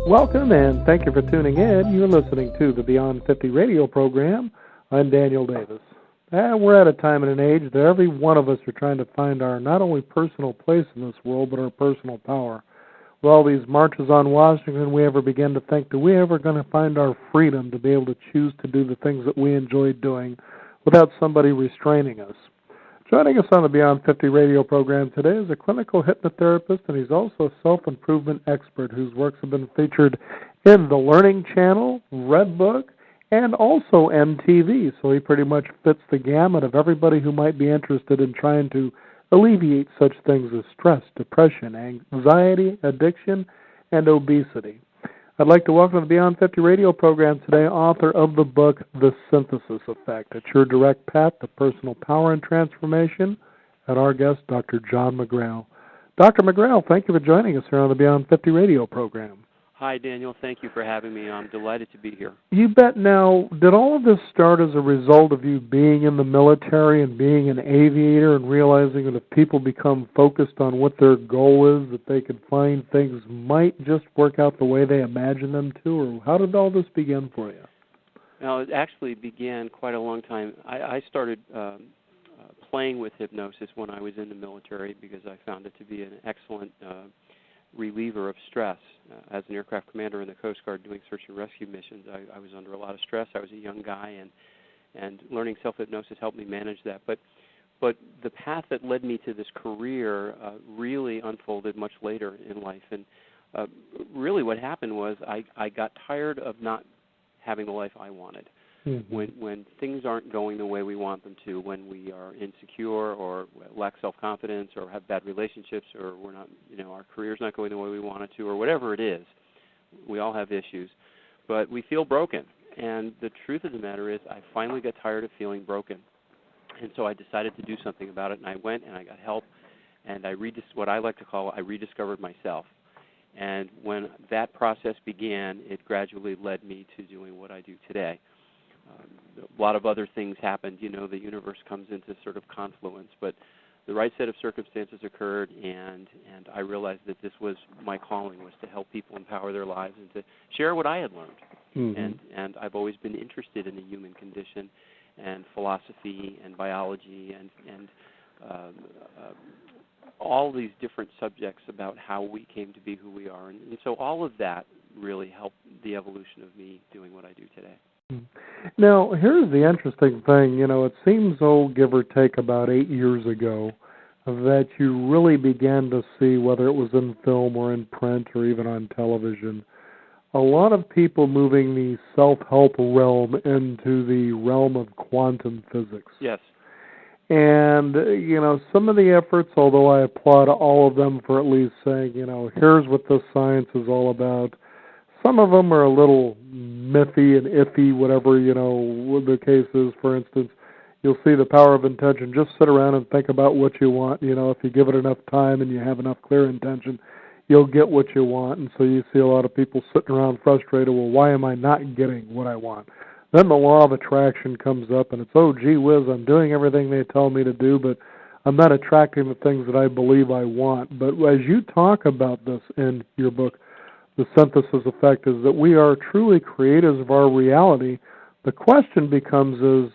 Welcome and thank you for tuning in. You're listening to the Beyond 50 radio program. I'm Daniel Davis. We're at a time and an age that every one of us are trying to find our not only personal place in this world, but our personal power. With all these marches on Washington, we ever begin to think, are we ever going to find our freedom to be able to choose to do the things that we enjoy doing without somebody restraining us? Joining us on the Beyond 50 radio program today is a clinical hypnotherapist, and he's also a self-improvement expert whose works have been featured in the Learning Channel, Redbook, and also MTV. So he pretty much fits the gamut of everybody who might be interested in trying to alleviate such things as stress, depression, anxiety, addiction, and obesity. I'd like to welcome to the Beyond 50 radio program today author of the book, The Synthesis Effect. It's your direct path to personal power and transformation, and our guest, Dr. John McGrail. Dr. McGrail, thank you for joining us here on the Beyond 50 radio program. Hi, Daniel. Thank you for having me. I'm delighted to be here. You bet. Now, did all of this start as a result of you being in the military and being an aviator and realizing that if people become focused on what their goal is, that they could find things might just work out the way they imagine them to? Or how did all this begin for you? Now, it actually began quite a long time. I started playing with hypnosis when I was in the military because I found it to be an excellent reliever of stress. As an aircraft commander in the Coast Guard doing search and rescue missions, I was under a lot of stress. I was a young guy, and learning self-hypnosis helped me manage that. But the path that led me to this career really unfolded much later in life. And really what happened was I got tired of not having the life I wanted. When things aren't going the way we want them to, when we are insecure or lack self-confidence or have bad relationships or we're not, our career's not going the way we want it to or whatever it is, we all have issues, but we feel broken. And the truth of the matter is I finally got tired of feeling broken. And so I decided to do something about it, and I went and I got help, and I rediscovered myself. And when that process began, it gradually led me to doing what I do today. A lot of other things happened. The universe comes into sort of confluence, but the right set of circumstances occurred, and I realized that this was my calling, was to help people empower their lives and to share what I had learned. And I've always been interested in the human condition and philosophy and biology and all these different subjects about how we came to be who we are. And so all of that really helped the evolution of me doing what I do today. Now, here's the interesting thing. It seems, give or take about 8 years ago, that you really began to see, whether it was in film or in print or even on television, a lot of people moving the self-help realm into the realm of quantum physics. Yes. And, some of the efforts, although I applaud all of them for at least saying, here's what this science is all about, some of them are a little mythy and iffy, whatever, the case is. For instance, you'll see the power of intention. Just sit around and think about what you want. If you give it enough time and you have enough clear intention, you'll get what you want. And so you see a lot of people sitting around frustrated, well, why am I not getting what I want? Then the law of attraction comes up, and it's, oh, gee whiz, I'm doing everything they tell me to do, but I'm not attracting the things that I believe I want. But as you talk about this in your book, The Synthesis Effect, is that we are truly creators of our reality. The question becomes is,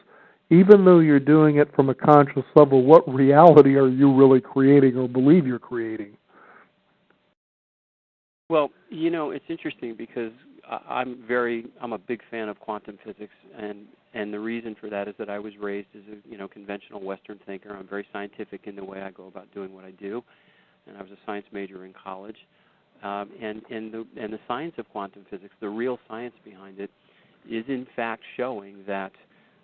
even though you're doing it from a conscious level, what reality are you really creating or believe you're creating? Well, it's interesting because I'm a big fan of quantum physics, and the reason for that is that I was raised as a conventional Western thinker. I'm very scientific in the way I go about doing what I do, and I was a science major in college. And the science of quantum physics, the real science behind it, is in fact showing that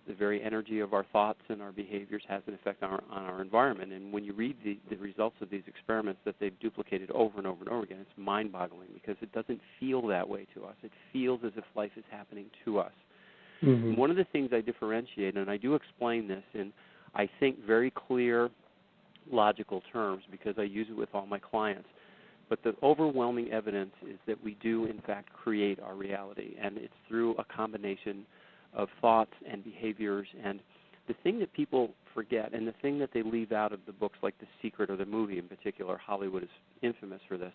the very energy of our thoughts and our behaviors has an effect on our environment. And when you read the results of these experiments that they've duplicated over and over and over again, it's mind-boggling because it doesn't feel that way to us. It feels as if life is happening to us. Mm-hmm. One of the things I differentiate, and I do explain this in, I think, very clear, logical terms because I use it with all my clients, but the overwhelming evidence is that we do, in fact, create our reality, and it's through a combination of thoughts and behaviors. And the thing that people forget, and the thing that they leave out of the books like The Secret or the movie in particular, Hollywood is infamous for this,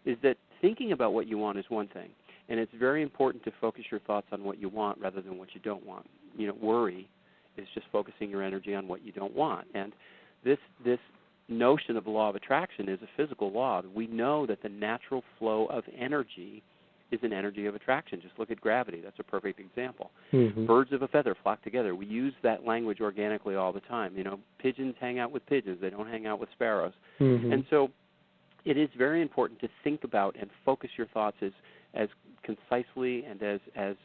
is that thinking about what you want is one thing. And it's very important to focus your thoughts on what you want rather than what you don't want. Worry is just focusing your energy on what you don't want. And this notion of the law of attraction is a physical law. We know that the natural flow of energy is an energy of attraction. Just look at gravity. That's a perfect example. Mm-hmm. Birds of a feather flock together. We use that language organically all the time. Pigeons hang out with pigeons. They don't hang out with sparrows. Mm-hmm. And so it is very important to think about and focus your thoughts as concisely and as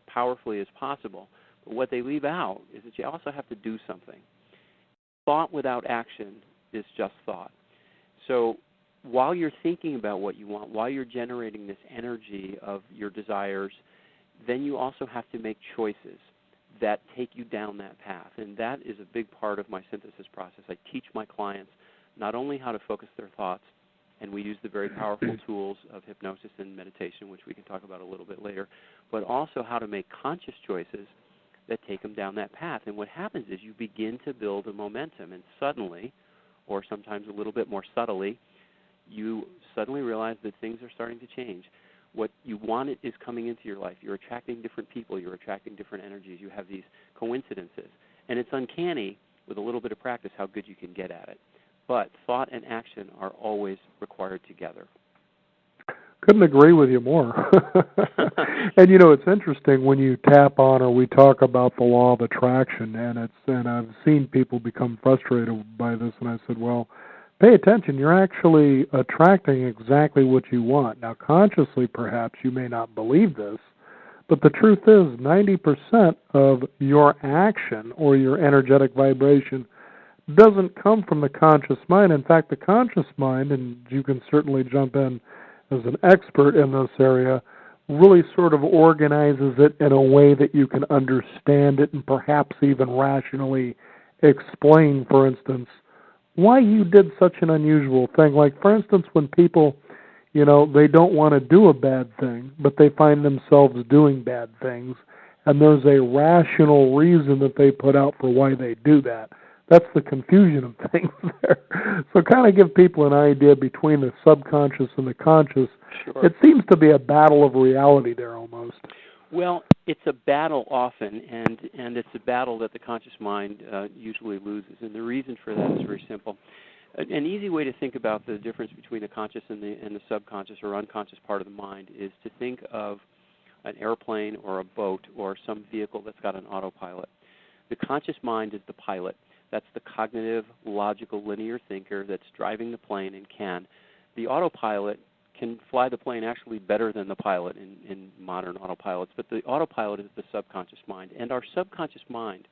powerfully as possible. But what they leave out is that you also have to do something. Thought without action is just thought. So while you're thinking about what you want, while you're generating this energy of your desires, then you also have to make choices that take you down that path. And that is a big part of my synthesis process. I teach my clients not only how to focus their thoughts, and we use the very powerful tools of hypnosis and meditation, which we can talk about a little bit later, but also how to make conscious choices that take them down that path. And what happens is you begin to build a momentum, and suddenly, or sometimes a little bit more subtly, you suddenly realize that things are starting to change. What you wanted is coming into your life. You're attracting different people. You're attracting different energies. You have these coincidences. And it's uncanny, with a little bit of practice, how good you can get at it. But thought and action are always required together. Couldn't agree with you more. And it's interesting when you tap on or we talk about the law of attraction, and I've seen people become frustrated by this, and I said, well, pay attention. You're actually attracting exactly what you want. Now, consciously, perhaps, you may not believe this, but the truth is 90% of your action or your energetic vibration doesn't come from the conscious mind. In fact, the conscious mind, and you can certainly jump in as an expert in this area, really sort of organizes it in a way that you can understand it and perhaps even rationally explain, for instance, why you did such an unusual thing. Like, for instance, when people, they don't want to do a bad thing, but they find themselves doing bad things, and there's a rational reason that they put out for why they do that. That's the confusion of things there. So kind of give people an idea between the subconscious and the conscious. Sure. It seems to be a battle of reality there almost. Well, it's a battle often, and it's a battle that the conscious mind usually loses. And the reason for that is very simple. An easy way to think about the difference between the conscious and the subconscious or unconscious part of the mind is to think of an airplane or a boat or some vehicle that's got an autopilot. The conscious mind is the pilot. That's the cognitive, logical, linear thinker that's driving the plane and can. The autopilot can fly the plane actually better than the pilot in modern autopilots, but the autopilot is the subconscious mind. And our subconscious mind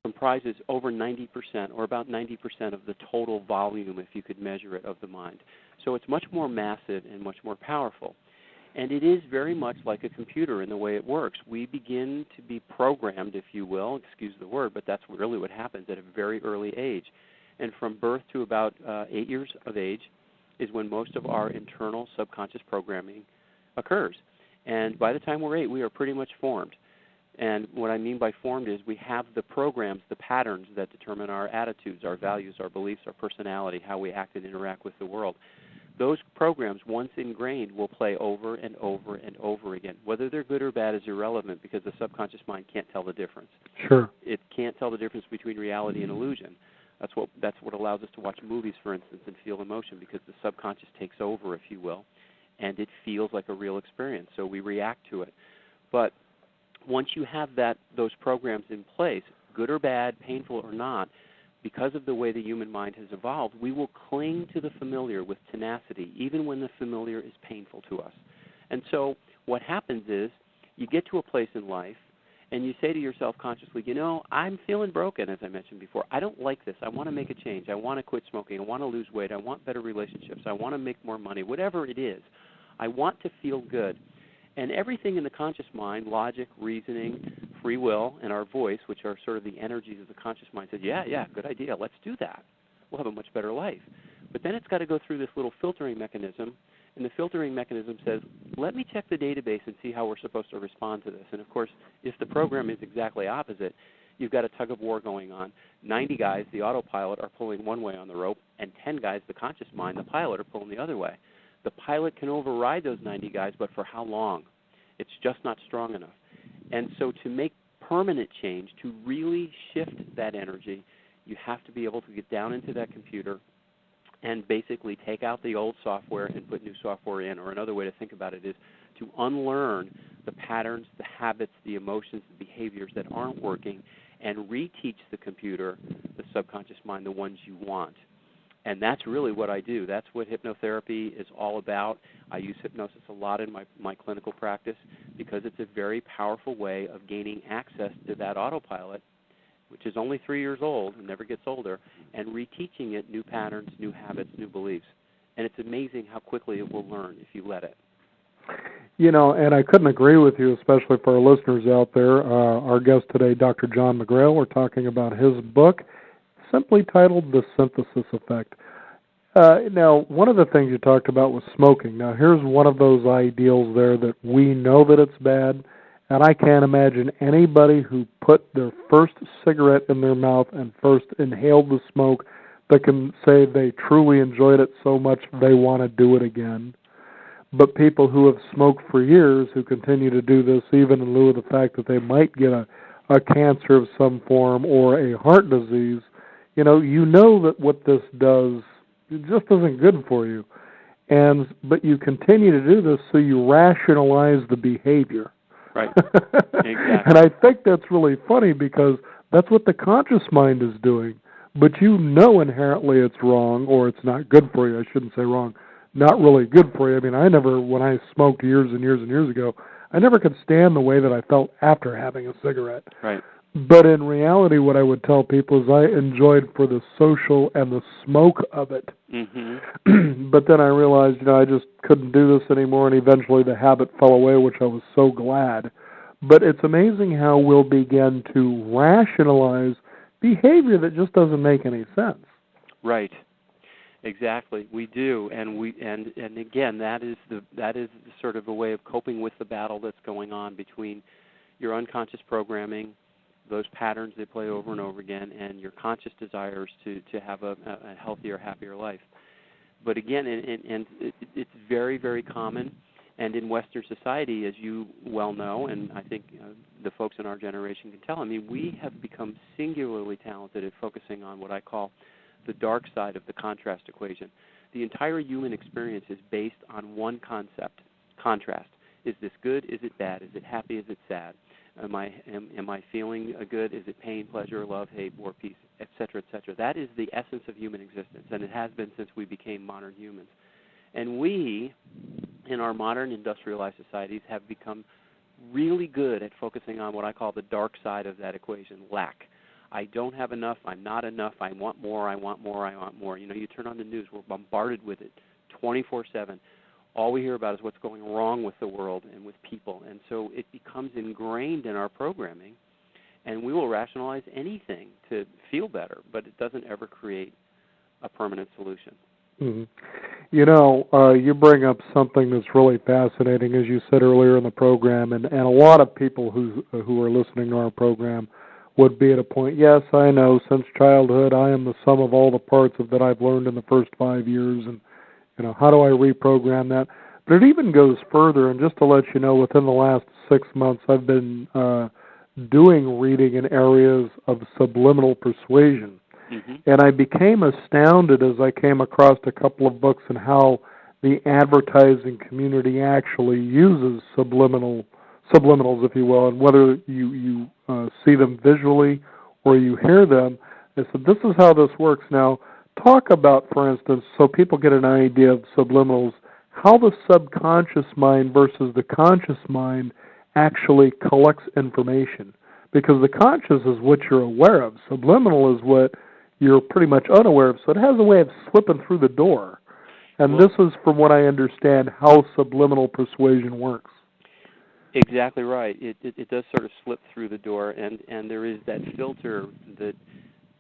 comprises over 90%, or about 90% of the total volume, if you could measure it, of the mind. So it's much more massive and much more powerful. And it is very much like a computer in the way it works. We begin to be programmed, if you will, excuse the word, but that's really what happens at a very early age. And from birth to about 8 years of age is when most of our internal subconscious programming occurs. And by the time we're 8, we are pretty much formed. And what I mean by formed is we have the programs, the patterns that determine our attitudes, our values, our beliefs, our personality, how we act and interact with the world. Those programs, once ingrained, will play over and over and over again. Whether they're good or bad is irrelevant because the subconscious mind can't tell the difference. Sure. It can't tell the difference between reality and illusion. That's what allows us to watch movies, for instance, and feel emotion, because the subconscious takes over, if you will, and it feels like a real experience, so we react to it. But once you have those programs in place, good or bad, painful or not, because of the way the human mind has evolved, we will cling to the familiar with tenacity, even when the familiar is painful to us. And so what happens is you get to a place in life, and you say to yourself consciously, I'm feeling broken, as I mentioned before. I don't like this. I want to make a change. I want to quit smoking. I want to lose weight. I want better relationships. I want to make more money. Whatever it is, I want to feel good. And everything in the conscious mind, logic, reasoning, free will, and our voice, which are sort of the energies of the conscious mind, says, yeah, good idea, let's do that. We'll have a much better life. But then it's got to go through this little filtering mechanism, and the filtering mechanism says, let me check the database and see how we're supposed to respond to this. And, of course, if the program is exactly opposite, you've got a tug-of-war going on. 90 guys, the autopilot, are pulling one way on the rope, and 10 guys, the conscious mind, the pilot, are pulling the other way. The pilot can override those 90 guys, but for how long? It's just not strong enough. And so to make permanent change, to really shift that energy, you have to be able to get down into that computer and basically take out the old software and put new software in. Or another way to think about it is to unlearn the patterns, the habits, the emotions, the behaviors that aren't working, and reteach the computer, the subconscious mind, the ones you want. And that's really what I do. That's what hypnotherapy is all about. I use hypnosis a lot in my clinical practice because it's a very powerful way of gaining access to that autopilot, which is only 3 years old and never gets older, and reteaching it new patterns, new habits, new beliefs. And it's amazing how quickly it will learn if you let it. You know, and I couldn't agree with you, especially for our listeners out there. Our guest today, Dr. John McGrail, we're talking about his book, simply titled The Synthesis Effect. Now, one of the things you talked about was smoking. Now, here's one of those ideals there that we know that it's bad, and I can't imagine anybody who put their first cigarette in their mouth and first inhaled the smoke that can say they truly enjoyed it so much they want to do it again. But people who have smoked for years, who continue to do this even in lieu of the fact that they might get a cancer of some form or a heart disease, you know that what this does, it just isn't good for you. But you continue to do this, so you rationalize the behavior. Right. Exactly. And I think that's really funny because that's what the conscious mind is doing. But you know inherently it's wrong, or it's not good for you. I shouldn't say wrong. Not really good for you. I mean, when I smoked years and years and years ago, I never could stand the way that I felt after having a cigarette. Right. But in reality, what I would tell people is I enjoyed for the social and the smoke of it. Mm-hmm. But then I realized, I just couldn't do this anymore, and eventually the habit fell away, which I was so glad. But it's amazing how we'll begin to rationalize behavior that just doesn't make any sense. Right. Exactly, we do, and again, that is sort of a way of coping with the battle that's going on between your unconscious programming, those patterns that play over and over again, and your conscious desires to have a healthier, happier life. But again, and it's very, very common, and in Western society, as you well know, and I think the folks in our generation can tell, we have become singularly talented at focusing on what I call the dark side of the contrast equation. The entire human experience is based on one concept, contrast. Is this good? Is it bad? Is it happy? Is it sad? Am I feeling good? Is it pain, pleasure, love, hate, war, peace, et cetera, et cetera? That is the essence of human existence, and it has been since we became modern humans. And we, in our modern industrialized societies, have become really good at focusing on what I call the dark side of that equation, lack. I don't have enough, I'm not enough, I want more, I want more, I want more. You turn on the news, we're bombarded with it 24/7. All we hear about is what's going wrong with the world and with people. And so it becomes ingrained in our programming, and we will rationalize anything to feel better, but it doesn't ever create a permanent solution. Mm-hmm. You bring up something that's really fascinating, as you said earlier in the program, and a lot of people who are listening to our program would be at a point, yes, I know, since childhood, I am the sum of all the parts of that I've learned in the first 5 years, and, how do I reprogram that? But it even goes further, and just to let you know, within the last 6 months, I've been doing reading in areas of subliminal persuasion. Mm-hmm. And I became astounded as I came across a couple of books on how the advertising community actually uses subliminals, if you will, and whether you see them visually or you hear them. I said, this is how this works. Now, talk about, for instance, so people get an idea of subliminals, how the subconscious mind versus the conscious mind actually collects information. Because the conscious is what you're aware of. Subliminal is what you're pretty much unaware of. So it has a way of slipping through the door. And this is, from what I understand, how subliminal persuasion works. Exactly right. It does sort of slip through the door, and there is that filter that,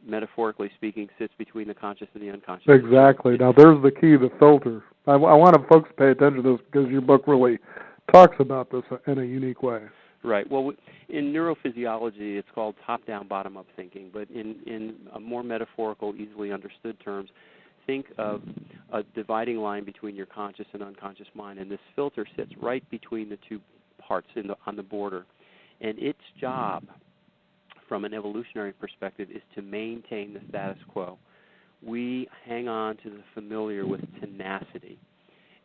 metaphorically speaking, sits between the conscious and the unconscious. Exactly. Now, there's the key, the filter. I want folks to pay attention to this because your book really talks about this in a unique way. Right. Well, in neurophysiology, it's called top-down, bottom-up thinking, but in more metaphorical, easily understood terms, think of a dividing line between your conscious and unconscious mind, and this filter sits right between the two parts on the border. And its job, from an evolutionary perspective, is to maintain the status quo. We hang on to the familiar with tenacity.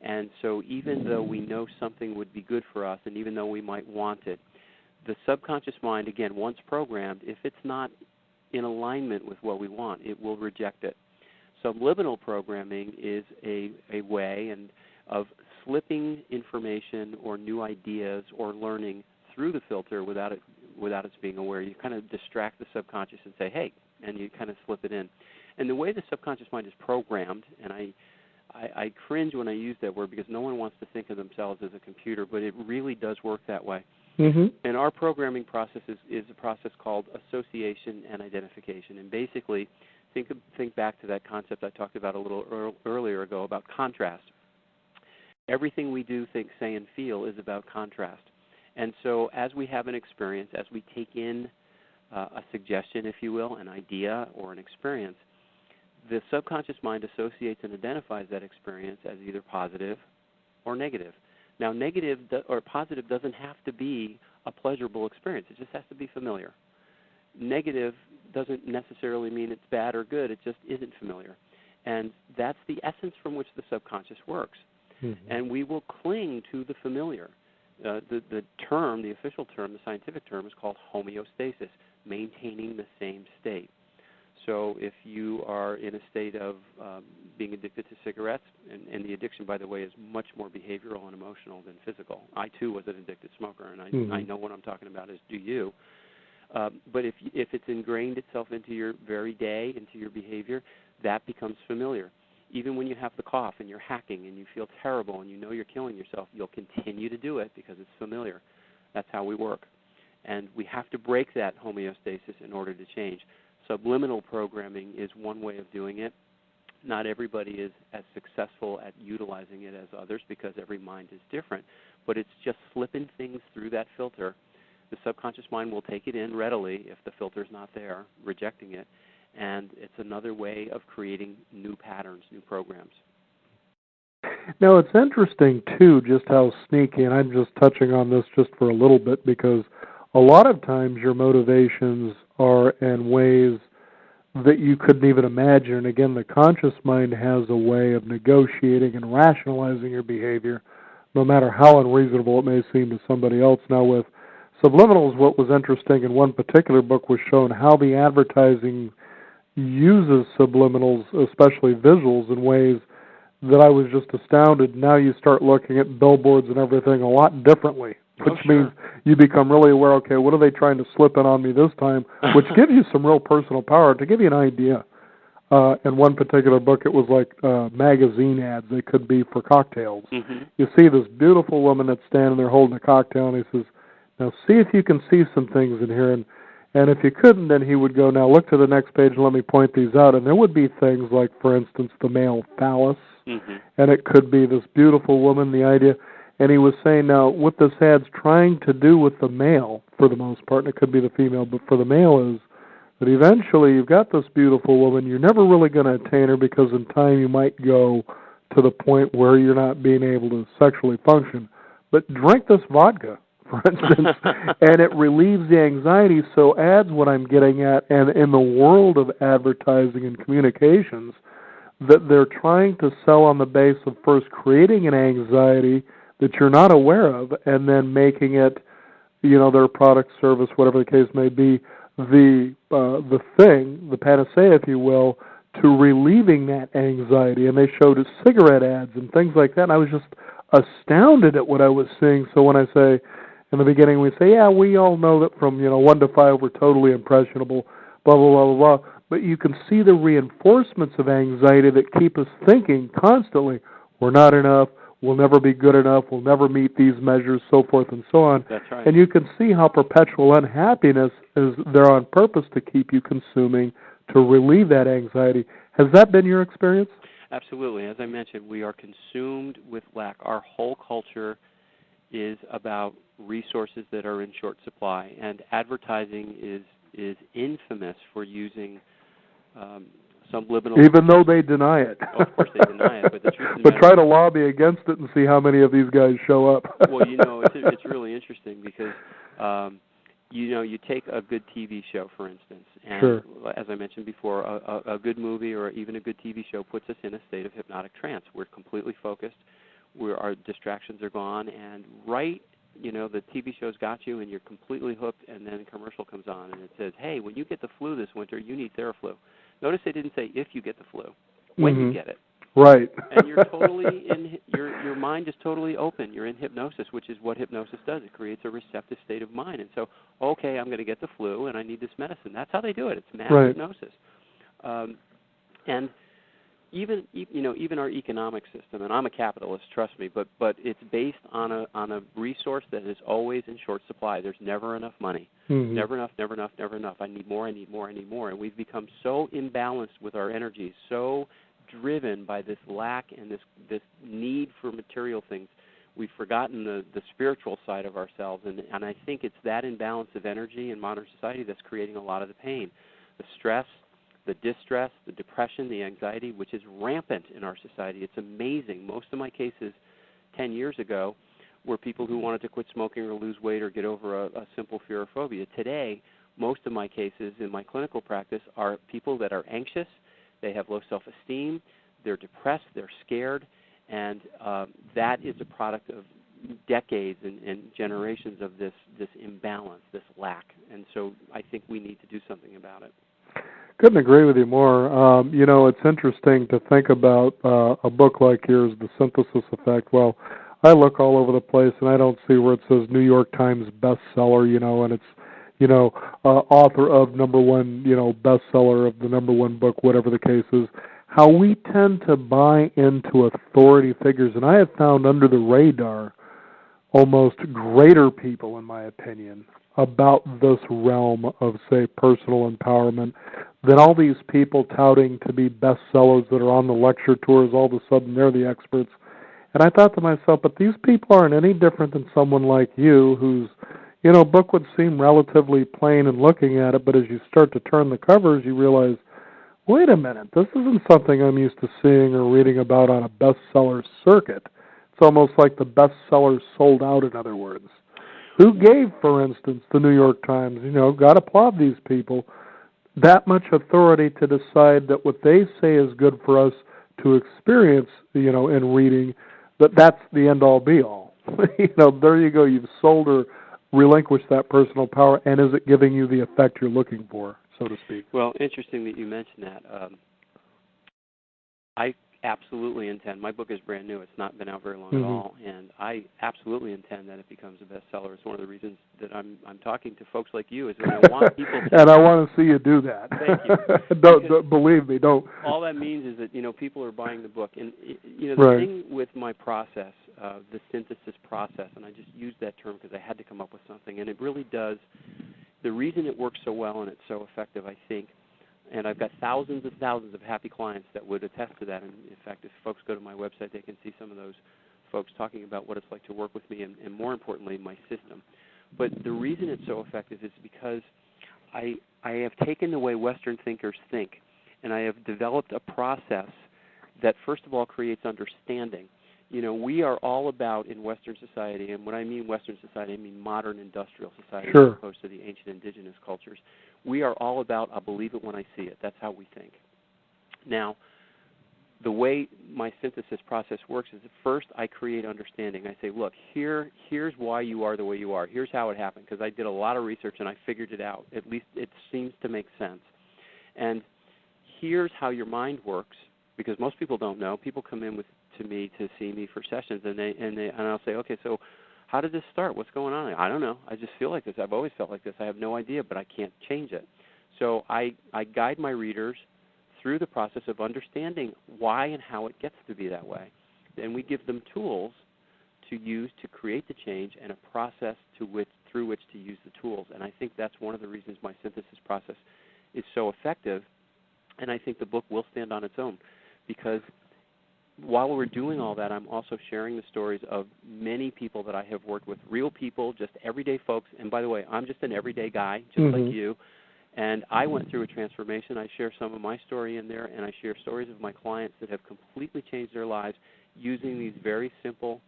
And so even though we know something would be good for us, and even though we might want it, the subconscious mind, again, once programmed, if it's not in alignment with what we want, it will reject it. Subliminal programming is a way of slipping information or new ideas or learning through the filter without its being aware. You kind of distract the subconscious and say, hey, and you kind of slip it in. And the way the subconscious mind is programmed, and I cringe when I use that word because no one wants to think of themselves as a computer, but it really does work that way. Mm-hmm. And our programming process is a process called association and identification. And basically, think back to that concept I talked about a little earlier ago about contrast. Everything we do, think, say, and feel is about contrast. And so as we have an experience, as we take in a suggestion, if you will, an idea or an experience, the subconscious mind associates and identifies that experience as either positive or negative. Now, negative or positive doesn't have to be a pleasurable experience. It just has to be familiar. Negative doesn't necessarily mean it's bad or good. It just isn't familiar. And that's the essence from which the subconscious works. Mm-hmm. And we will cling to the familiar. The term, the official term, the scientific term is called homeostasis, maintaining the same state. So if you are in a state of being addicted to cigarettes, and the addiction, by the way, is much more behavioral and emotional than physical. I, too, was an addicted smoker, and I know what I'm talking about, as do you. But if it's ingrained itself into your very day, into your behavior, that becomes familiar. Even when you have the cough and you're hacking and you feel terrible and you know you're killing yourself, you'll continue to do it because it's familiar. That's how we work. And we have to break that homeostasis in order to change. Subliminal programming is one way of doing it. Not everybody is as successful at utilizing it as others because every mind is different. But it's just slipping things through that filter. The subconscious mind will take it in readily if the filter's not there, rejecting it. And it's another way of creating new patterns, new programs. Now, it's interesting, too, just how sneaky, and I'm just touching on this just for a little bit because a lot of times your motivations are in ways that you couldn't even imagine. And again, the conscious mind has a way of negotiating and rationalizing your behavior, no matter how unreasonable it may seem to somebody else. Now, with subliminals, what was interesting in one particular book was shown how the advertising uses subliminals, especially visuals, in ways that I was just astounded. Now you start looking at billboards and everything a lot differently, which means you become really aware, okay, what are they trying to slip in on me this time, which gives you some real personal power. To give you an idea, in one particular book, it was like magazine ads. They could be for cocktails. Mm-hmm. You see this beautiful woman that's standing there holding a cocktail, and he says, now see if you can see some things in here. And if you couldn't, then he would go, now look to the next page and let me point these out. And there would be things like, for instance, the male phallus, and it could be this beautiful woman, the idea. And he was saying, now, what this ad's trying to do with the male, for the most part, and it could be the female, but for the male is that eventually you've got this beautiful woman, you're never really going to attain her because in time you might go to the point where you're not being able to sexually function. But drink this vodka, for instance, and it relieves the anxiety. So ads, what I'm getting at, and in the world of advertising and communications, that they're trying to sell on the base of first creating an anxiety that you're not aware of, and then making it, their product, service, whatever the case may be, the thing, the panacea, if you will, to relieving that anxiety. And they showed cigarette ads and things like that, and I was just astounded at what I was seeing. So when I say, in the beginning, we say, yeah, we all know that from 1 to 5 we're totally impressionable, blah, blah, blah, blah, blah. But you can see the reinforcements of anxiety that keep us thinking constantly, we're not enough, we'll never be good enough, we'll never meet these measures, so forth and so on. That's right. And you can see how perpetual unhappiness is there on purpose to keep you consuming, to relieve that anxiety. Has that been your experience? Absolutely. As I mentioned, we are consumed with lack. Our whole culture is about resources that are in short supply, and advertising is infamous for using subliminal. Even though they deny it. Oh, of course they deny it, but the truth of the But matter try to lobby against it and see how many of these guys show up. well, it's really interesting because, you take a good TV show, for instance, and Sure. as I mentioned before, a good movie or even a good TV show puts us in a state of hypnotic trance. We're completely focused. Our distractions are gone, and the TV show's got you, and you're completely hooked, and then a commercial comes on, and it says, hey, when you get the flu this winter, you need Theraflu. Notice they didn't say if you get the flu, when you get it. Right. And you're totally your mind is totally open. You're in hypnosis, which is what hypnosis does. It creates a receptive state of mind. And so, okay, I'm going to get the flu, and I need this medicine. That's how they do it. It's mass hypnosis. And even our economic system, and I'm a capitalist, trust me, but it's based on a resource that is always in short supply. There's never enough money. Never enough, never enough, never enough. I need more, I need more, I need more. And we've become so imbalanced with our energies, so driven by this lack and this need for material things. We've forgotten the spiritual side of ourselves, and I think it's that imbalance of energy in modern society that's creating a lot of the pain. The stress, the distress, the depression, the anxiety, which is rampant in our society. It's amazing. Most of my cases 10 years ago were people who wanted to quit smoking or lose weight or get over a simple fear or phobia. Today, most of my cases in my clinical practice are people that are anxious, they have low self-esteem, they're depressed, they're scared, and that is a product of decades and generations of this imbalance, this lack. And so I think we need to do something about it. Couldn't agree with you more. It's interesting to think about a book like yours, The Synthesis Effect. Well, I look all over the place, and I don't see where it says New York Times bestseller, and it's, author of #1, bestseller of the #1 book, whatever the case is. How we tend to buy into authority figures, and I have found under the radar almost greater people, in my opinion, about this realm of, say, personal empowerment than all these people touting to be bestsellers that are on the lecture tours. All of a sudden, they're the experts. And I thought to myself, but these people aren't any different than someone like you whose, book would seem relatively plain in looking at it, but as you start to turn the covers, you realize, wait a minute, this isn't something I'm used to seeing or reading about on a bestseller circuit. It's almost like the bestsellers sold out, in other words. Who gave, for instance, the New York Times, got to applaud these people, that much authority to decide that what they say is good for us to experience, in reading, that's the end-all, be-all. There you go. You've sold or relinquished that personal power, and is it giving you the effect you're looking for, so to speak? Well, interesting that you mentioned that. I absolutely intend, my book is brand new, it's not been out very long at all, and I absolutely intend that it becomes a bestseller. It's one of the reasons that I'm talking to folks like you, is that I want people to... And I want to see you do that. Thank you. don't believe me, don't. All that means is that, people are buying the book. And, the right. thing with my process, the synthesis process, and I just used that term because I had to come up with something, and it really does, the reason it works so well and it's so effective, I think, and I've got thousands and thousands of happy clients that would attest to that. And in fact, if folks go to my website, they can see some of those folks talking about what it's like to work with me and more importantly, my system. But the reason it's so effective is because I have taken the way Western thinkers think, and I have developed a process that, first of all, creates understanding. We are all about, in Western society, and when I mean Western society, I mean modern industrial society, sure. as opposed to the ancient indigenous cultures. We are all about, I'll believe it when I see it. That's how we think. Now, the way my synthesis process works is that first I create understanding. I say, look, here's why you are the way you are. Here's how it happened, because I did a lot of research and I figured it out. At least it seems to make sense. And here's how your mind works, because most people don't know. People come in to me to see me for sessions, and I'll say, okay, so how did this start? What's going on? I don't know. I just feel like this. I've always felt like this. I have no idea, but I can't change it. So I guide my readers through the process of understanding why and how it gets to be that way. Then we give them tools to use to create the change and a process through which to use the tools. And I think that's one of the reasons my synthesis process is so effective, and I think the book will stand on its own, because while we're doing all that, I'm also sharing the stories of many people that I have worked with, real people, just everyday folks. And by the way, I'm just an everyday guy, just like you. And I went through a transformation. I share some of my story in there, and I share stories of my clients that have completely changed their lives using these very simple,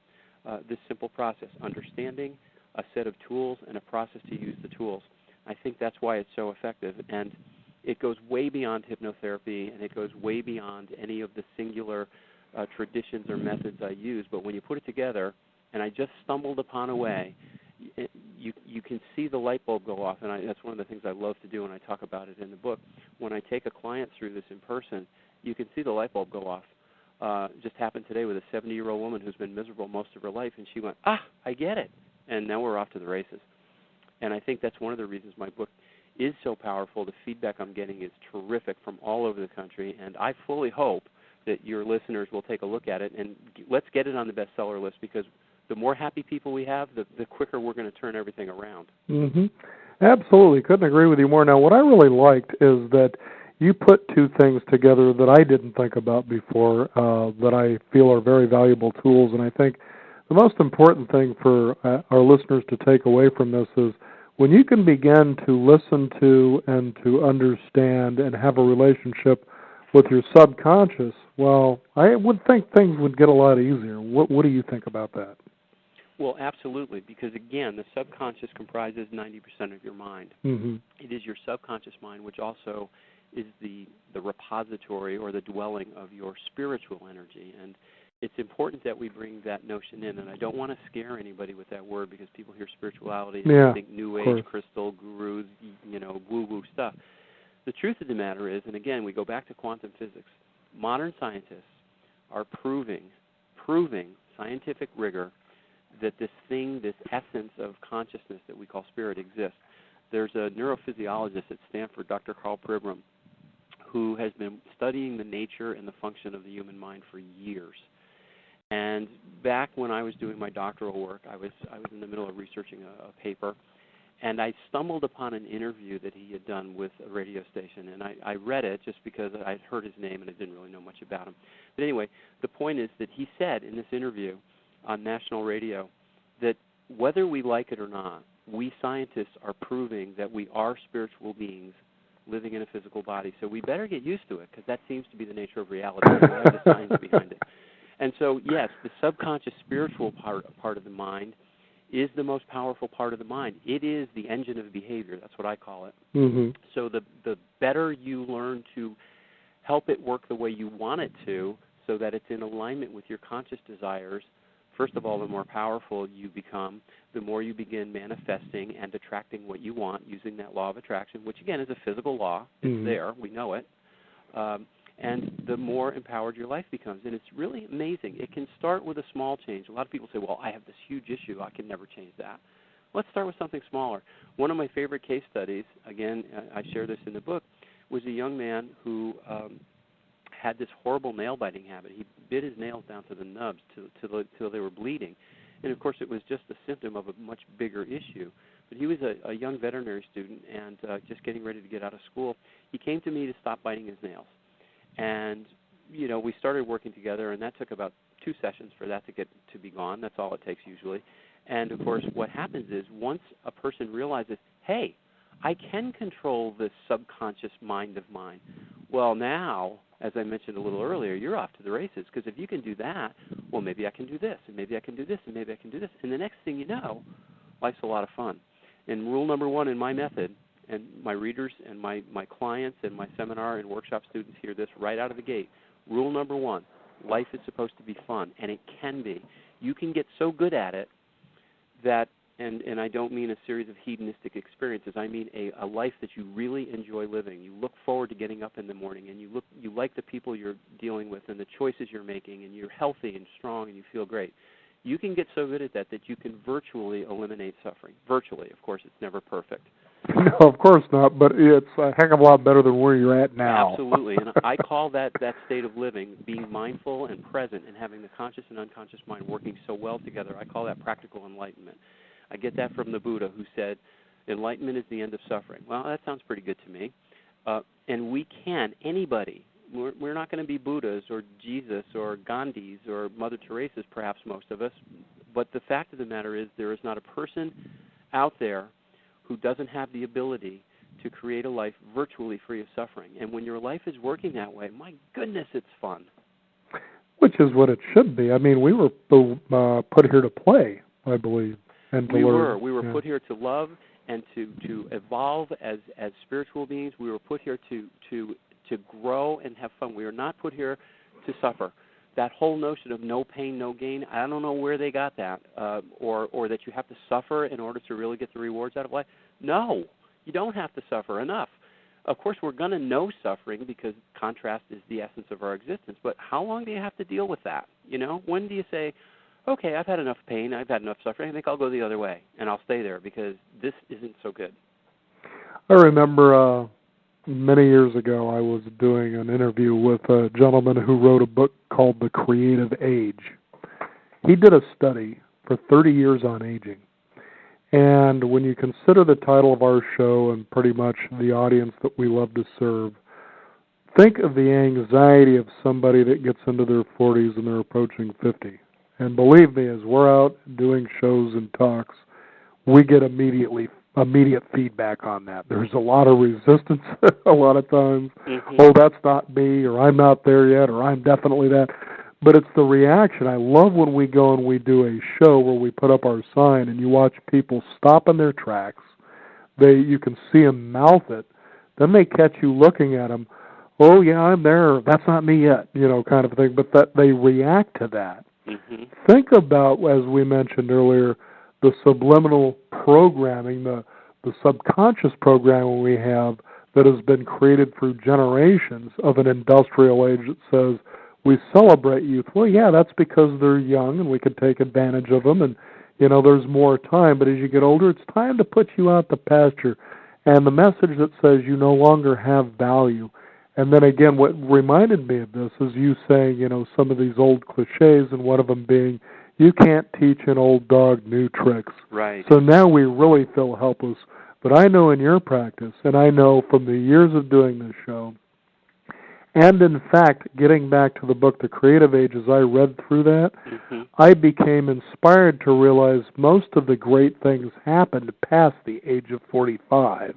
this simple process, understanding a set of tools and a process to use the tools. I think that's why it's so effective. And it goes way beyond hypnotherapy, and it goes way beyond any of the singular traditions or methods I use. But when you put it together, and I just stumbled upon a way, you can see the light bulb go off, and that's one of the things I love to do, and I talk about it in the book. When I take a client through this in person, you can see the light bulb go off. Just happened today with a 70-year-old woman who's been miserable most of her life, and she went, I get it. And now we're off to the races. And I think that's one of the reasons my book is so powerful. The feedback I'm getting is terrific from all over the country, and I fully hope that your listeners will take a look at it, and let's get it on the bestseller list, because the more happy people we have, the quicker we're going to turn everything around. Mm-hmm. Absolutely. Couldn't agree with you more. Now, what I really liked is that you put two things together that I didn't think about before that I feel are very valuable tools, and I think the most important thing for our listeners to take away from this is when you can begin to listen to and to understand and have a relationship with your subconscious, well, I would think things would get a lot easier. What do you think about that? Well, absolutely, because, again, the subconscious comprises 90% of your mind. Mm-hmm. It is your subconscious mind, which also is the repository or the dwelling of your spiritual energy. And it's important that we bring that notion in. And I don't want to scare anybody with that word, because people hear spirituality and think New Age, crystal, gurus, woo-woo stuff. The truth of the matter is, and again, we go back to quantum physics, modern scientists are proving scientific rigor that this thing, this essence of consciousness that we call spirit exists. There's a neurophysiologist at Stanford, Dr. Carl Pribram, who has been studying the nature and the function of the human mind for years. And back when I was doing my doctoral work, I was in the middle of researching a paper, and I stumbled upon an interview that he had done with a radio station, and I read it just because I'd heard his name and I didn't really know much about him. But anyway, the point is that he said in this interview on national radio that whether we like it or not, we scientists are proving that we are spiritual beings living in a physical body. So we better get used to it, because that seems to be the nature of reality. We have the science behind it. And so, yes, the subconscious spiritual part of the mind is the most powerful part of the mind. It is the engine of behavior. That's what I call it. Mm-hmm. So the better you learn to help it work the way you want it to, so that it's in alignment with your conscious desires, first of all, the more powerful you become, the more you begin manifesting and attracting what you want using that law of attraction, which, again, is a physical law. It's there. We know it. And the more empowered your life becomes. And it's really amazing. It can start with a small change. A lot of people say, well, I have this huge issue. I can never change that. Let's start with something smaller. One of my favorite case studies, again, I share this in the book, was a young man who had this horrible nail-biting habit. He bit his nails down to the nubs till they were bleeding. And, of course, it was just a symptom of a much bigger issue. But he was a young veterinary student and just getting ready to get out of school. He came to me to stop biting his nails. And, we started working together, and that took about 2 sessions for that to be gone. That's all it takes usually. And, of course, what happens is once a person realizes, hey, I can control this subconscious mind of mine, well, now, as I mentioned a little earlier, you're off to the races, because if you can do that, well, maybe I can do this, and maybe I can do this, and maybe I can do this. And the next thing you know, life's a lot of fun. And rule number 1 in my method, and my readers and my clients and my seminar and workshop students hear this right out of the gate, rule number 1, life is supposed to be fun, and it can be. You can get so good at it that, and I don't mean a series of hedonistic experiences, I mean a life that you really enjoy living. You look forward to getting up in the morning, and you like the people you're dealing with and the choices you're making, and you're healthy and strong and you feel great. You can get so good at that you can virtually eliminate suffering. Virtually, of course, it's never perfect. No, of course not, but it's a heck of a lot better than where you're at now. Absolutely, and I call that state of living, being mindful and present and having the conscious and unconscious mind working so well together, I call that practical enlightenment. I get that from the Buddha, who said, enlightenment is the end of suffering. Well, that sounds pretty good to me. And we can, anybody, we're not going to be Buddhas or Jesus or Gandhis or Mother Teresa's, perhaps most of us, but the fact of the matter is there is not a person out there who doesn't have the ability to create a life virtually free of suffering. And when your life is working that way, my goodness, it's fun. Which is what it should be. I mean, we were put here to play, I believe, and to learn. We were put here to love and to evolve as spiritual beings. We were put here to grow and have fun. We are not put here to suffer. That whole notion of no pain, no gain, I don't know where they got that, or that you have to suffer in order to really get the rewards out of life. No, you don't have to suffer enough. Of course, we're going to know suffering because contrast is the essence of our existence, but how long do you have to deal with that? You know, when do you say, okay, I've had enough pain, I've had enough suffering, I think I'll go the other way, and I'll stay there because this isn't so good. I remember many years ago I was doing an interview with a gentleman who wrote a book called The Creative Age. He did a study for 30 years on aging. And when you consider the title of our show and pretty much the audience that we love to serve, think of the anxiety of somebody that gets into their 40s and they're approaching 50. And believe me, as we're out doing shows and talks, we get immediate feedback on that. There's a lot of resistance a lot of times. Mm-hmm. Oh, that's not me, or I'm not there yet, or I'm definitely that. But it's the reaction. I love when we go and we do a show where we put up our sign and you watch people stop in their tracks. You can see them mouth it. Then they catch you looking at them. Oh, yeah, I'm there. That's not me yet, kind of thing. But that they react to that. Mm-hmm. Think about, as we mentioned earlier, the subliminal programming, the subconscious programming we have that has been created through generations of an industrial age that says, we celebrate youth. Well, yeah, that's because they're young and we could take advantage of them and, there's more time. But as you get older, it's time to put you out to pasture. And the message that says you no longer have value. And then again, what reminded me of this is you saying, some of these old cliches, and one of them being, you can't teach an old dog new tricks. Right. So now we really feel helpless. But I know in your practice, and I know from the years of doing this show, and in fact, getting back to the book, The Creative Age, as I read through that, mm-hmm. I became inspired to realize most of the great things happened past the age of 45.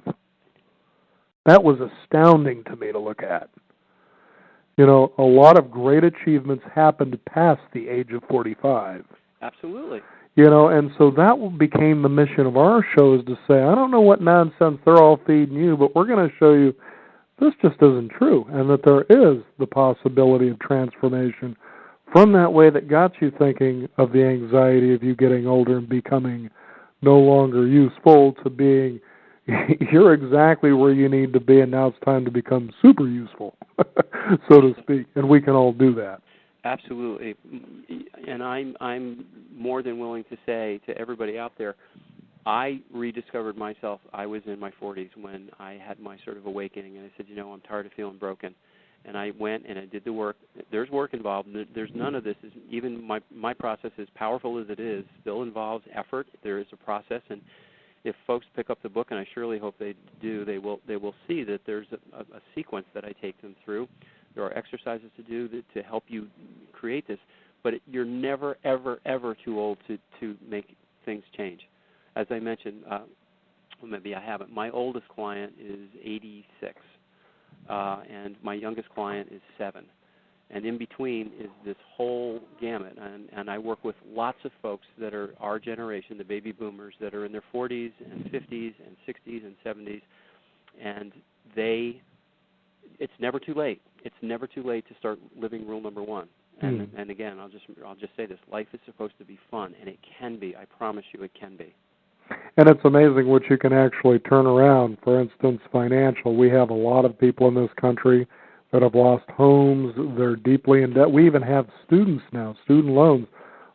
That was astounding to me to look at. A lot of great achievements happened past the age of 45. Absolutely. And so that became the mission of our show, is to say, I don't know what nonsense they're all feeding you, but we're going to show you this just isn't true, and that there is the possibility of transformation from that way that got you thinking of the anxiety of you getting older and becoming no longer useful to being, you're exactly where you need to be, and now it's time to become super useful, so to speak, and we can all do that. Absolutely, and I'm more than willing to say to everybody out there, I rediscovered myself. I was in my 40s when I had my sort of awakening, and I said, I'm tired of feeling broken. And I went and I did the work. There's work involved. There's none of this. Even my process, as powerful as it is, still involves effort. There is a process, and if folks pick up the book, and I surely hope they do, they will see that there's a sequence that I take them through. There are exercises to do to help you create this, but you're never, ever, ever too old to make things change. As I mentioned, maybe I haven't. My oldest client is 86, and my youngest client is 7. And in between is this whole gamut. And I work with lots of folks that are our generation, the baby boomers, that are in their 40s and 50s and 60s and 70s. And it's never too late. It's never too late to start living rule number 1. And again, I'll just say this: life is supposed to be fun, and it can be. I promise you, it can be. And it's amazing what you can actually turn around. For instance, financial. We have a lot of people in this country that have lost homes. They're deeply in debt. We even have students now, student loans.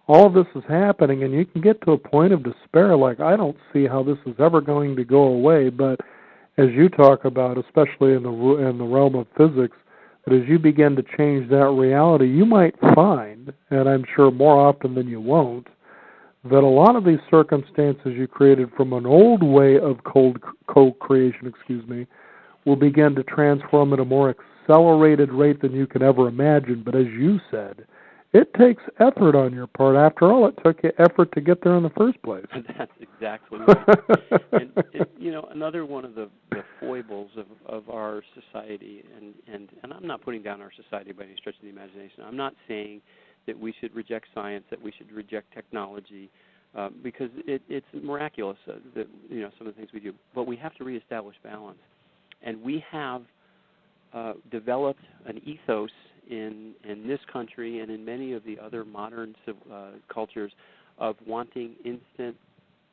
All of this is happening, and you can get to a point of despair, like, I don't see how this is ever going to go away. But as you talk about, especially in the realm of physics, that as you begin to change that reality, you might find, and I'm sure more often than you won't, that a lot of these circumstances you created from an old way of co-creation, will begin to transform at a more accelerated rate than you can ever imagine. But as you said, It takes effort on your part. After all, it took you effort to get there in the first place. That's exactly right. And you know, another one of the foibles of our society, and I'm not putting down our society by any stretch of the imagination. I'm not saying that we should reject science, that we should reject technology, because it's miraculous that you know some of the things we do. But we have to reestablish balance, and we have developed an ethos in this country and in many of the other modern cultures of wanting instant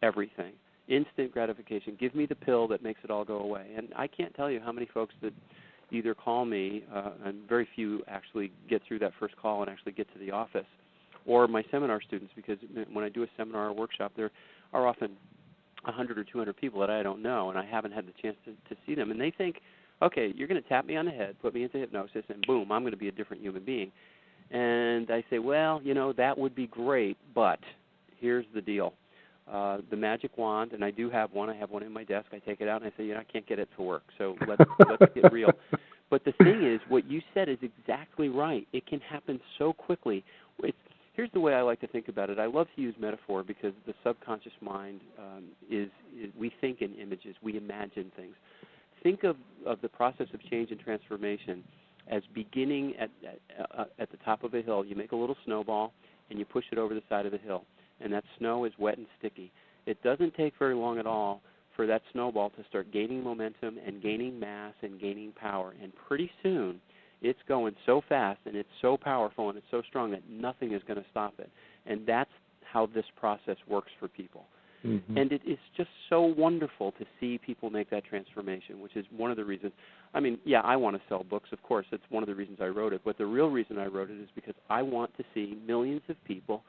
everything, instant gratification. Give me the pill that makes it all go away. And I can't tell you how many folks that either call me, and very few actually get through that first call and actually get to the office, or my seminar students, because when I do a seminar or workshop, there are often 100 or 200 people that I don't know, and I haven't had the chance to see them. And they think, okay, you're going to tap me on the head, put me into hypnosis, and boom, I'm going to be a different human being. And I say, well, you know, that would be great, but here's the deal. The magic wand, and I do have one. I have one in my desk. I take it out, and I say, you know, I can't get it to work, so let's get real. But the thing is, what you said is exactly right. It can happen so quickly. Here's the way I like to think about it. I love to use metaphor because the subconscious mind is we think in images. We imagine things. Think of the process of change and transformation as beginning at the top of a hill. You make a little snowball, and you push it over the side of the hill, and that snow is wet and sticky. It doesn't take very long at all for that snowball to start gaining momentum and gaining mass and gaining power, and pretty soon it's going so fast and it's so powerful and it's so strong that nothing is going to stop it. And that's how this process works for people. Mm-hmm. And it is just so wonderful to see people make that transformation, which is one of the reasons. I mean, yeah, I want to sell books, of course. That's one of the reasons I wrote it. But the real reason I wrote it is because I want to see millions of people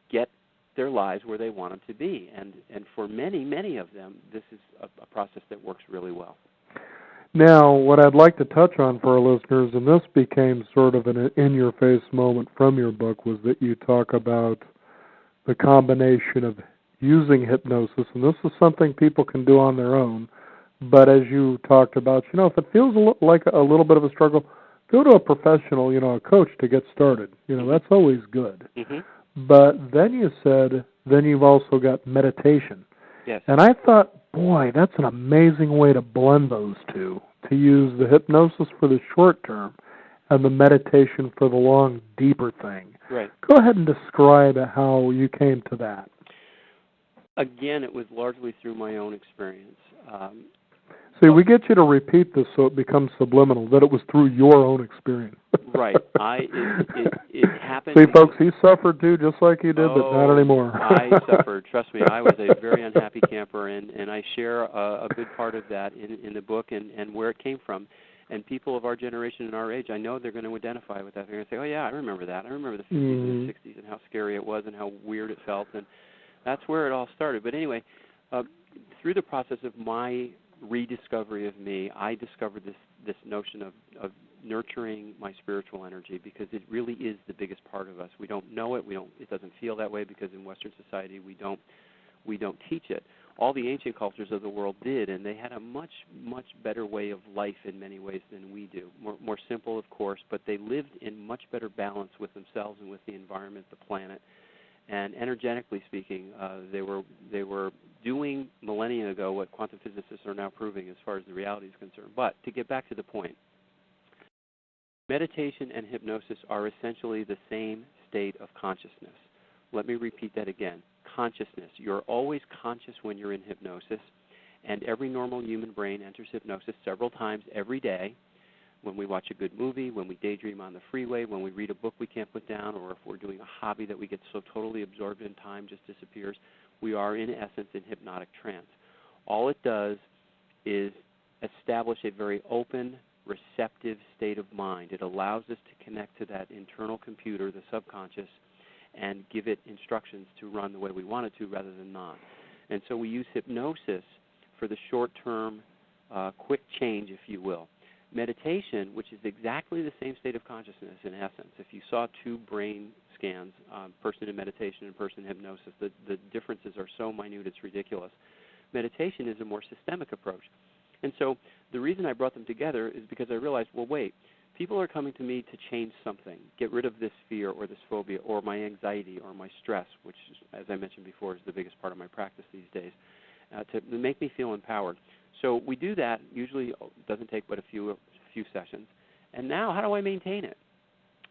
get their lives where they want them to be. And for many, many of them, this is a process that works really well. Now, what I'd like to touch on for our listeners, and this became sort of an in-your-face moment from your book, was that you talk about the combination of using hypnosis, and this is something people can do on their own, but as you talked about, you know, if it feels like a little bit of a struggle, go to a professional, you know, a coach to get started. You know, that's always good. Mm-hmm. But then you said, then you've also got meditation. Yes. And I thought, boy, that's an amazing way to blend those two, to use the hypnosis for the short term and the meditation for the long, deeper thing. Right. Go ahead and describe how you came to that. Again, it was largely through my own experience. See, we get you to repeat this so it becomes subliminal, that it was through your own experience. Right. It happened. See, folks, he suffered too, just like you did, but not anymore. I suffered. Trust me, I was a very unhappy camper, and I share a good part of that in the book and where it came from. And people of our generation and our age, I know they're going to identify with that. They're going to say, oh, yeah, I remember that. I remember the 50s and the 60s and how scary it was and how weird it felt. And that's where it all started. But anyway, through the process of my rediscovery of me, I discovered this notion of nurturing my spiritual energy, because it really is the biggest part of us. We don't know it. It doesn't feel that way because in Western society we don't teach it. All the ancient cultures of the world did, and they had a much, much better way of life in many ways than we do. More simple, of course, but they lived in much better balance with themselves and with the environment, the planet. And energetically speaking, they were doing millennia ago what quantum physicists are now proving as far as the reality is concerned. But to get back to the point, meditation and hypnosis are essentially the same state of consciousness. Let me repeat that again. Consciousness. You're always conscious when you're in hypnosis, and every normal human brain enters hypnosis several times every day. When we watch a good movie, when we daydream on the freeway, when we read a book we can't put down, or if we're doing a hobby that we get so totally absorbed in, time just disappears, we are in essence in hypnotic trance. All it does is establish a very open, receptive state of mind. It allows us to connect to that internal computer, the subconscious, and give it instructions to run the way we want it to rather than not. And so we use hypnosis for the short-term, quick change, if you will. Meditation, which is exactly the same state of consciousness in essence. If you saw two brain scans, person in meditation and person in hypnosis, the differences are so minute it's ridiculous. Meditation is a more systemic approach. And so the reason I brought them together is because I realized, well, wait, People are coming to me to change something, get rid of this fear or this phobia or my anxiety or my stress, which, as I mentioned before, is the biggest part of my practice these days, to make me feel empowered. So we do that. Usually doesn't take but a few sessions. And now, how do I maintain it?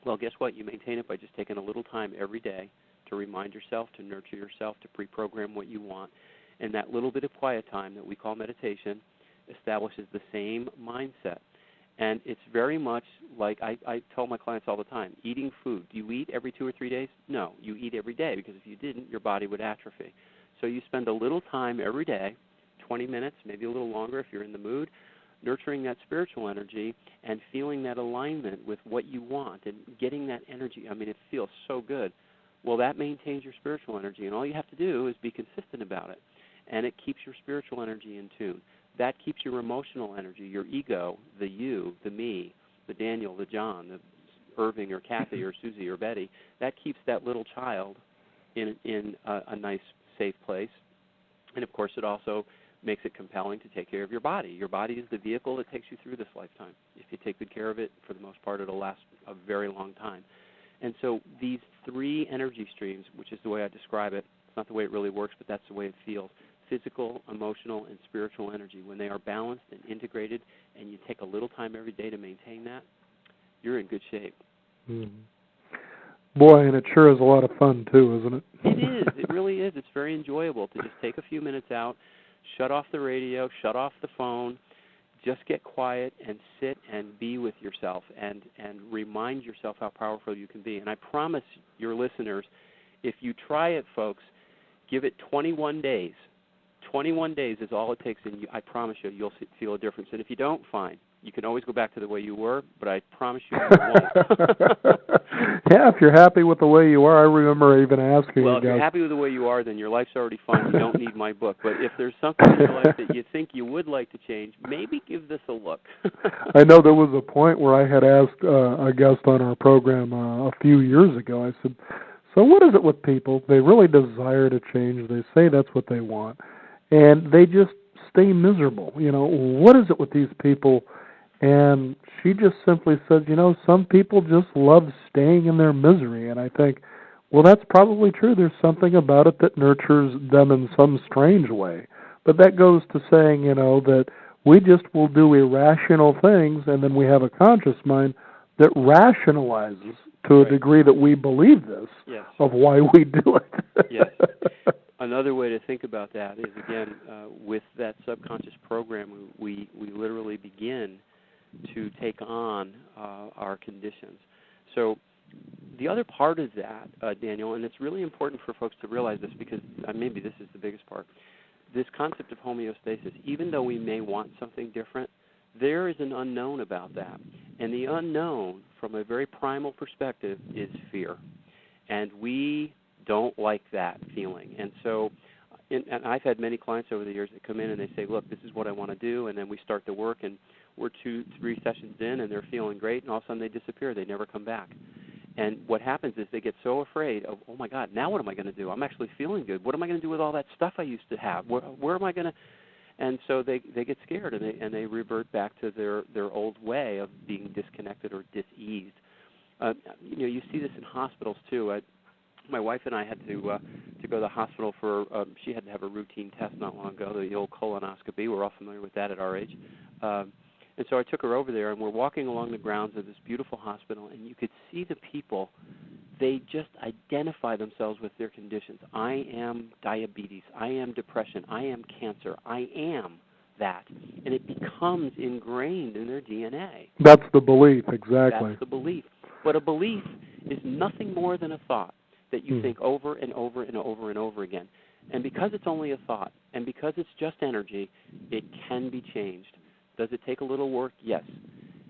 Well, guess what? You maintain it by just taking a little time every day to remind yourself, to nurture yourself, to pre-program what you want. And that little bit of quiet time that we call meditation establishes the same mindset. And it's very much like I tell my clients all the time, eating food. Do you eat every 2 or 3 days? No, you eat every day, because if you didn't, your body would atrophy. So you spend a little time every day, 20 minutes, maybe a little longer if you're in the mood, nurturing that spiritual energy and feeling that alignment with what you want and getting that energy. I mean, it feels so good. Well, that maintains your spiritual energy, and all you have to do is be consistent about it, and it keeps your spiritual energy in tune. That keeps your emotional energy, your ego, the you, the me, the Daniel, the John, the Irving or Kathy or Susie or Betty, that keeps that little child in a nice, safe place. And, of course, it also makes it compelling to take care of your body. Your body is the vehicle that takes you through this lifetime. If you take good care of it, for the most part, it'll last a very long time. And so these three energy streams, which is the way I describe it, it's not the way it really works, but that's the way it feels, physical, emotional, and spiritual energy, when they are balanced and integrated and you take a little time every day to maintain that, you're in good shape. Mm. Boy, and it sure is a lot of fun, too, isn't it? It is. It really is. It's very enjoyable to just take a few minutes out, shut off the radio, shut off the phone, just get quiet and sit and be with yourself and remind yourself how powerful you can be. And I promise your listeners, if you try it, folks, give it 21 days. 21 days is all it takes, and I promise you'll feel a difference. And if you don't, fine. You can always go back to the way you were, but I promise you won't. Yeah, if you're happy with the way you are, I remember even asking Well, you if guys. you're happy with the way you are, then your life's already fun. You don't need my book. But if there's something in your life that you think you would like to change, maybe give this a look. I know there was a point where I had asked a guest on our program a few years ago. I said, so what is it with people? They really desire to change. They say that's what they want, and they just stay miserable. You know, what is it with these people? And she just simply said, some people just love staying in their misery. And I think, well, that's probably true. There's something about it that nurtures them in some strange way. But that goes to saying, that we just will do irrational things, and then we have a conscious mind that rationalizes to a degree that we believe this, yes, of why we do it. Yes. Another way to think about that is, again, with that subconscious program, we literally begin to take on our conditions. So the other part of that, Daniel, and it's really important for folks to realize this, because maybe this is the biggest part, this concept of homeostasis, even though we may want something different, there is an unknown about that. And the unknown, from a very primal perspective, is fear. And we don't like that feeling. And so, and I've had many clients over the years that come in and they say, look, this is what I want to do, and then we start the work, and we're 2-3 sessions in, and they're feeling great, and all of a sudden they disappear. They never come back. And what happens is they get so afraid of, oh, my God, now what am I going to do? I'm actually feeling good. What am I going to do with all that stuff I used to have? Where am I going to? And so they get scared, and they revert back to their old way of being disconnected or diseased. You see this in hospitals, too. My wife and I had to go to the hospital for, she had to have a routine test not long ago, the old colonoscopy. We're all familiar with that at our age. And so I took her over there, and we're walking along the grounds of this beautiful hospital, and you could see the people, they just identify themselves with their conditions. I am diabetes. I am depression. I am cancer. I am that. And it becomes ingrained in their DNA. That's the belief, exactly. That's the belief. But a belief is nothing more than a thought that you think over and over and over and over again. And because it's only a thought, and because it's just energy, it can be changed. Does it take a little work? Yes.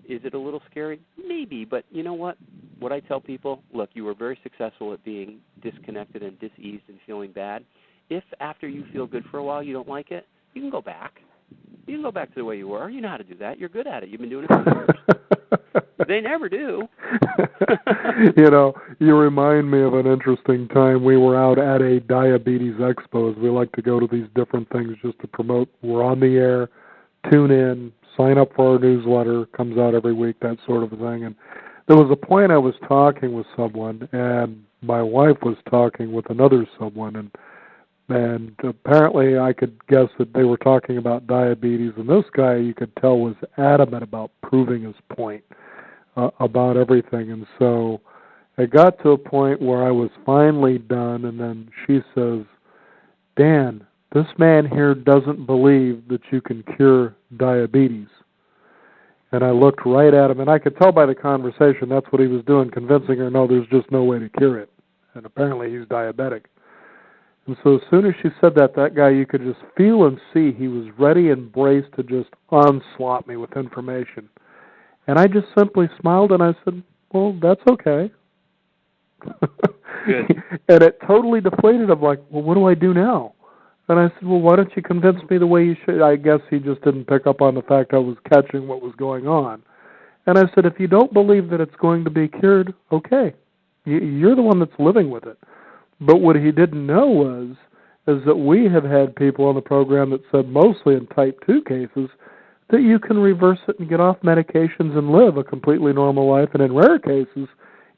Is it a little scary? Maybe. But you know what? What I tell people, look, you were very successful at being disconnected and diseased and feeling bad. If after you feel good for a while you don't like it, you can go back. You can go back to the way you were. You know how to do that. You're good at it. You've been doing it for years. They never do. You remind me of an interesting time. We were out at a diabetes expo. We like to go to these different things just to promote. We're on the air, tune in, sign up for our newsletter, comes out every week, that sort of a thing. And there was a point I was talking with someone, and my wife was talking with another someone, and apparently I could guess that they were talking about diabetes, and this guy, you could tell, was adamant about proving his point about everything. And so it got to a point where I was finally done, and then she says, Dan, this man here doesn't believe that you can cure diabetes. And I looked right at him, and I could tell by the conversation that's what he was doing, convincing her, no, there's just no way to cure it. And apparently he's diabetic. And so as soon as she said that, that guy, you could just feel and see he was ready and braced to just onslaught me with information. And I just simply smiled, and I said, well, that's okay. Good. And it totally deflated him, like, well, what do I do now? And I said, well, why don't you convince me the way you should? I guess he just didn't pick up on the fact I was catching what was going on. And I said, if you don't believe that it's going to be cured, okay. You're the one that's living with it. But what he didn't know is that we have had people on the program that said, mostly in type 2 cases, that you can reverse it and get off medications and live a completely normal life, and in rare cases,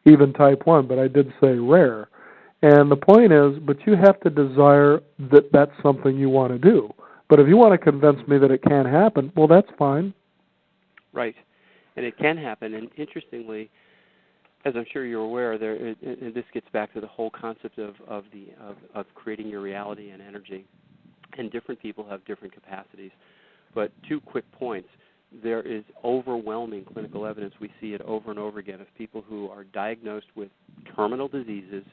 even type 1, but I did say rare. And the point is, but you have to desire that that's something you want to do. But if you want to convince me that it can't happen, well, that's fine. Right. And it can happen. And interestingly, as I'm sure you're aware, and this gets back to the whole concept of creating your reality and energy. And different people have different capacities. But 2 quick points. There is overwhelming clinical evidence. We see it over and over again of people who are diagnosed with terminal diseases,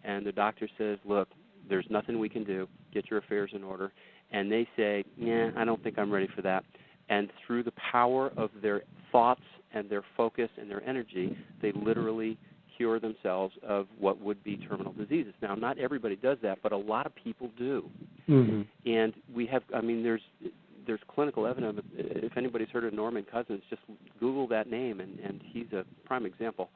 and the doctor says, look, there's nothing we can do. Get your affairs in order. And they say, yeah, I don't think I'm ready for that. And through the power of their thoughts and their focus and their energy, they literally cure themselves of what would be terminal diseases. Now, not everybody does that, but a lot of people do. Mm-hmm. And we have, there's clinical evidence. If anybody's heard of Norman Cousins, just Google that name, and he's a prime example.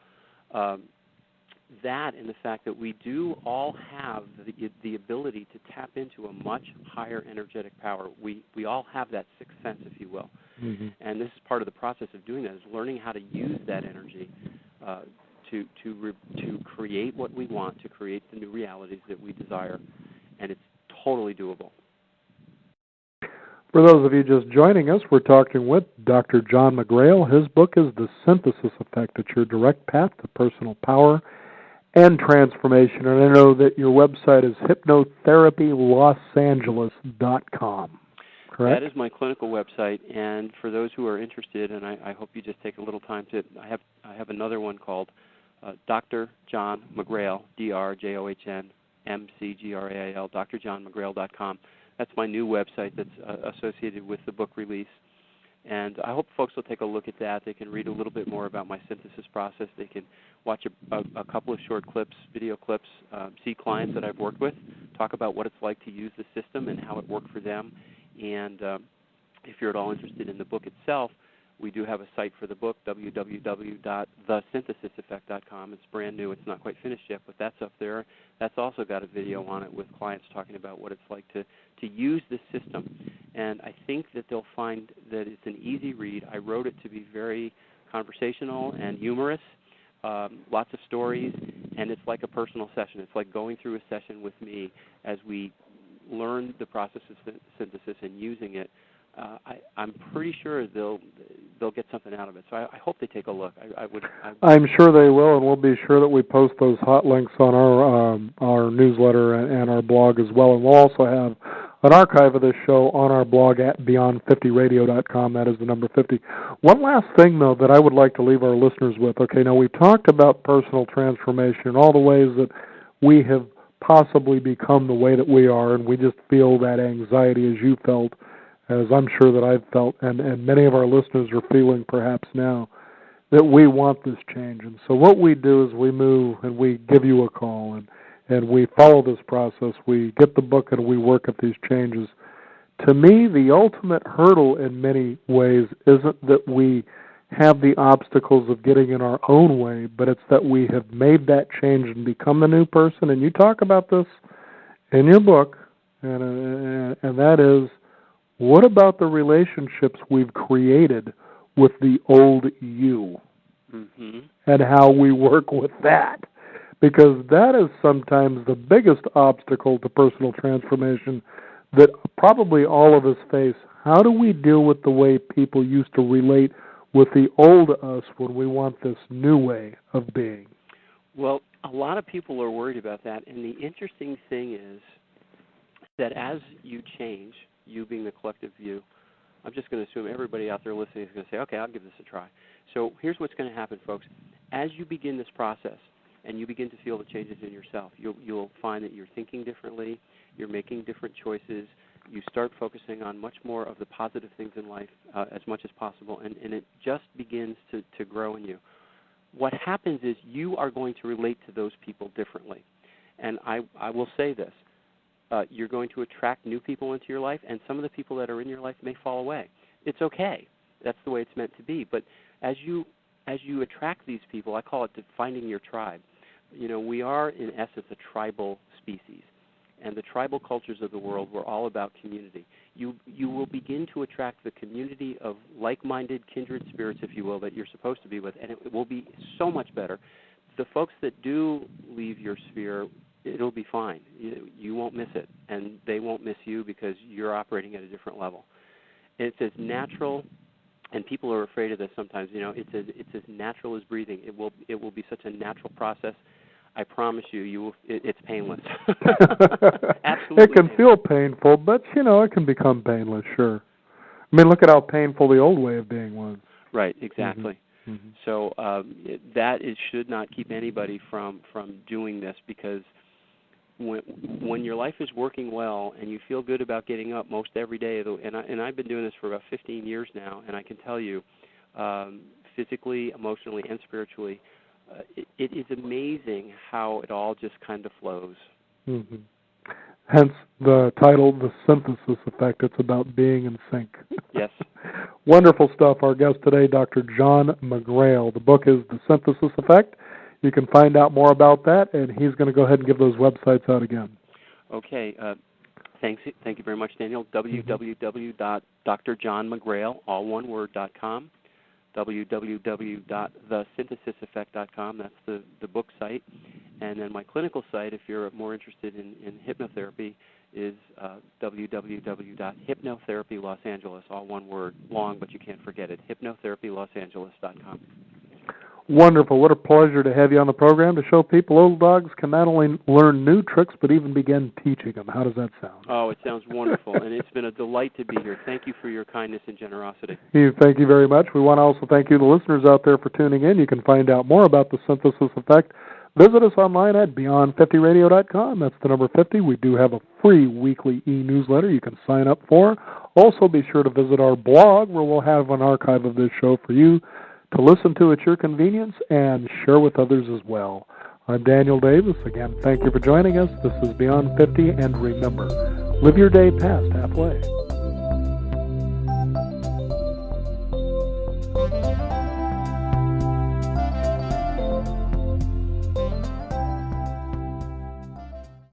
That and the fact that we do all have the ability to tap into a much higher energetic power. We all have that sixth sense, if you will. Mm-hmm. And this is part of the process of doing that, is learning how to use that energy to create what we want, to create the new realities that we desire. And it's totally doable. For those of you just joining us, we're talking with Dr. John McGrail. His book is The Synthesis Effect. It's your direct path to personal power and transformation. And I know that your website is hypnotherapylosangeles.com, correct? That is my clinical website, and for those who are interested, and I hope you just take a little time to, I have another one called Dr. John McGrail, DrJohnMcGrail, drjohnmcgrail.com. That's my new website that's associated with the book release. And I hope folks will take a look at that. They can read a little bit more about my synthesis process. They can watch a couple of short clips, video clips, see clients that I've worked with, talk about what it's like to use the system and how it worked for them. And if you're at all interested in the book itself, we do have a site for the book, www.thesynthesiseffect.com. It's brand new. It's not quite finished yet, but that's up there. That's also got a video on it with clients talking about what it's like to use the system. And I think that they'll find that it's an easy read. I wrote it to be very conversational and humorous, lots of stories, and it's like a personal session. It's like going through a session with me as we learn the process of synthesis and using it. I'm pretty sure they'll get something out of it. So I hope they take a look. I'm sure they will, and we'll be sure that we post those hot links on our newsletter and our blog as well. And we'll also have an archive of this show on our blog at beyond50radio.com. That is the number 50. One last thing, though, that I would like to leave our listeners with. Okay, now we've talked about personal transformation and all the ways that we have possibly become the way that we are, and we just feel that anxiety as you felt, as I'm sure that I've felt, and many of our listeners are feeling perhaps now, that we want this change. And so what we do is we move and we give you a call, and we follow this process. We get the book and we work at these changes. To me, the ultimate hurdle in many ways isn't that we have the obstacles of getting in our own way, but it's that we have made that change and become the new person. And you talk about this in your book, and that is, What about the relationships we've created with the old you and how we work with that? Because that is sometimes the biggest obstacle to personal transformation that probably all of us face. How do we deal with the way people used to relate with the old us when we want this new way of being? Well, a lot of people are worried about that, and the interesting thing is that as you change, you being the collective view, I'm just going to assume everybody out there listening is going to say, okay, I'll give this a try. So here's what's going to happen, folks. As you begin this process and you begin to feel the changes in yourself, you'll find that you're thinking differently, you're making different choices, you start focusing on much more of the positive things in life as much as possible, and it just begins to grow in you. What happens is you are going to relate to those people differently. And I will say this. You're going to attract new people into your life, and some of the people that are in your life may fall away. It's okay. That's the way it's meant to be. But as you attract these people, I call it finding your tribe. You know, we are, in essence, a tribal species. And the tribal cultures of the world were all about community. You will begin to attract the community of like-minded, kindred spirits, if you will, that you're supposed to be with, and it will be so much better. The folks that do leave your sphere, it'll be fine. You won't miss it, and they won't miss you because you're operating at a different level. It's as natural, and people are afraid of this sometimes. You know, it's as natural as breathing. It will be such a natural process. I promise you, it's painless. Absolutely. It can feel painful, but, you know, it can become painless, sure. I mean, look at how painful the old way of being was. Right, exactly. Mm-hmm. So that should not keep anybody from doing this, because when your life is working well and you feel good about getting up most every day, and I've been doing this for about 15 years now, and I can tell you, physically, emotionally, and spiritually, it is amazing how it all just kind of flows. Mm-hmm. Hence the title, The Synthesis Effect. It's about being in sync. Yes. Wonderful stuff. Our guest today, Dr. John McGrail. The book is The Synthesis Effect. You can find out more about that, and he's going to go ahead and give those websites out again. Okay. Thank you very much, Daniel. www.drjohnmcgrail, all one word, .com. www.thesynthesiseffect.com. That's the book site. And then my clinical site, if you're more interested in hypnotherapy, is www.hypnotherapylosangeles, all one word, long, but you can't forget it, hypnotherapylosangeles.com. Wonderful. What a pleasure to have you on the program to show people old dogs can not only learn new tricks, but even begin teaching them. How does that sound? Oh, it sounds wonderful, and it's been a delight to be here. Thank you for your kindness and generosity. Thank you very much. We want to also thank you, the listeners out there, for tuning in. You can find out more about the Synthesis Effect. Visit us online at beyond50radio.com. That's the number 50. We do have a free weekly e-newsletter you can sign up for. Also, be sure to visit our blog, where we'll have an archive of this show for you to listen to at your convenience and share with others as well. I'm Daniel Davis. Again, thank you for joining us. This is Beyond 50, and remember, live your day past halfway.